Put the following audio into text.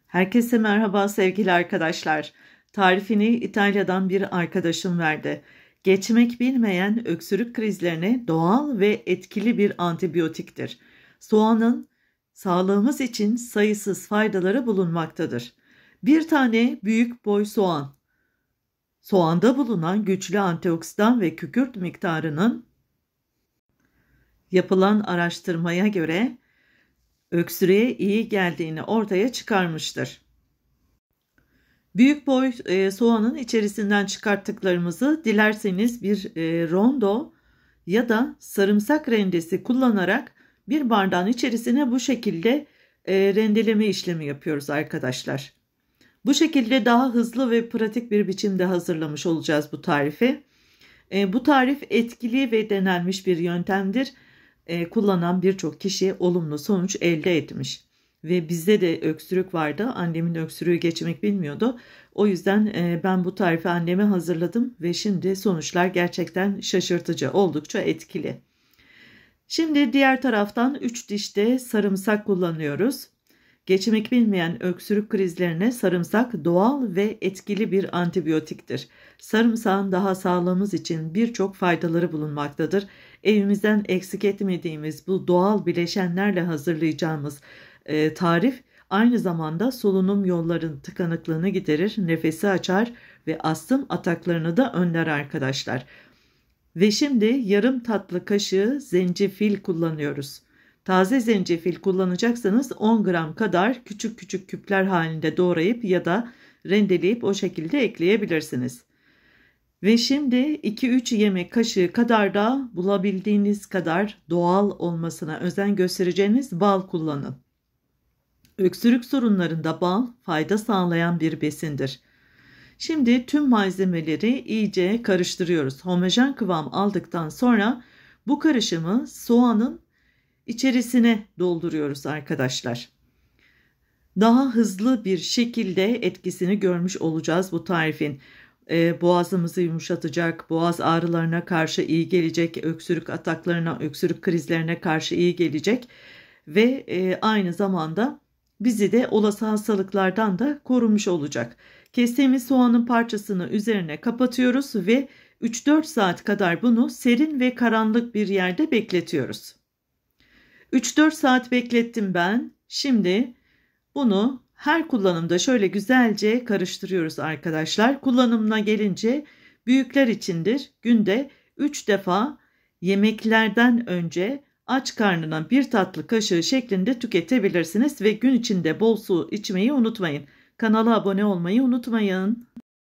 Herkese merhaba sevgili arkadaşlar. Tarifini İtalya'dan bir arkadaşım verdi. Geçmek bilmeyen öksürük krizlerine doğal ve etkili bir antibiyotiktir. Soğanın sağlığımız için sayısız faydaları bulunmaktadır. Bir tane büyük boy soğan. Soğanda bulunan güçlü antioksidan ve kükürt miktarının yapılan araştırmaya göre öksürüğe iyi geldiğini ortaya çıkarmıştır. Büyük boy soğanın içerisinden çıkarttıklarımızı dilerseniz bir rondo ya da sarımsak rendesi kullanarak bir bardağın içerisine bu şekilde rendeleme işlemi yapıyoruz arkadaşlar. Bu şekilde daha hızlı ve pratik bir biçimde hazırlamış olacağız bu tarifi. Bu tarif etkili ve denenmiş bir yöntemdir. Kullanan birçok kişi olumlu sonuç elde etmiş. Ve bizde de öksürük vardı. Annemin öksürüğü geçmek bilmiyordu. O yüzden ben bu tarifi anneme hazırladım ve şimdi sonuçlar gerçekten şaşırtıcı, oldukça etkili. Şimdi diğer taraftan 3 diş de sarımsak kullanıyoruz. Geçmek bilmeyen öksürük krizlerine sarımsak doğal ve etkili bir antibiyotiktir. Sarımsağın daha sağlığımız için birçok faydaları bulunmaktadır. Evimizden eksik etmediğimiz bu doğal bileşenlerle hazırlayacağımız tarif aynı zamanda solunum yollarının tıkanıklığını giderir, nefesi açar ve astım ataklarını da önler arkadaşlar. Ve şimdi yarım tatlı kaşığı zencefil kullanıyoruz. Taze zencefil kullanacaksanız 10 gram kadar küçük küçük küpler halinde doğrayıp ya da rendeleyip o şekilde ekleyebilirsiniz. Ve şimdi 2-3 yemek kaşığı kadar da bulabildiğiniz kadar doğal olmasına özen göstereceğiniz bal kullanın. Öksürük sorunlarında bal fayda sağlayan bir besindir. Şimdi tüm malzemeleri iyice karıştırıyoruz. Homojen kıvam aldıktan sonra bu karışımı soğanın içerisine dolduruyoruz arkadaşlar. Daha hızlı bir şekilde etkisini görmüş olacağız bu tarifin. Boğazımızı yumuşatacak, boğaz ağrılarına karşı iyi gelecek, öksürük ataklarına, öksürük krizlerine karşı iyi gelecek ve aynı zamanda bizi de olası hastalıklardan da korumuş olacak. Kestiğimiz soğanın parçasını üzerine kapatıyoruz ve 3-4 saat kadar bunu serin ve karanlık bir yerde bekletiyoruz. 3-4 saat beklettim ben. Şimdi bunu her kullanımda şöyle güzelce karıştırıyoruz arkadaşlar. Kullanımına gelince büyükler içindir. Günde 3 defa yemeklerden önce aç karnına bir tatlı kaşığı şeklinde tüketebilirsiniz ve gün içinde bol su içmeyi unutmayın. Kanala abone olmayı unutmayın.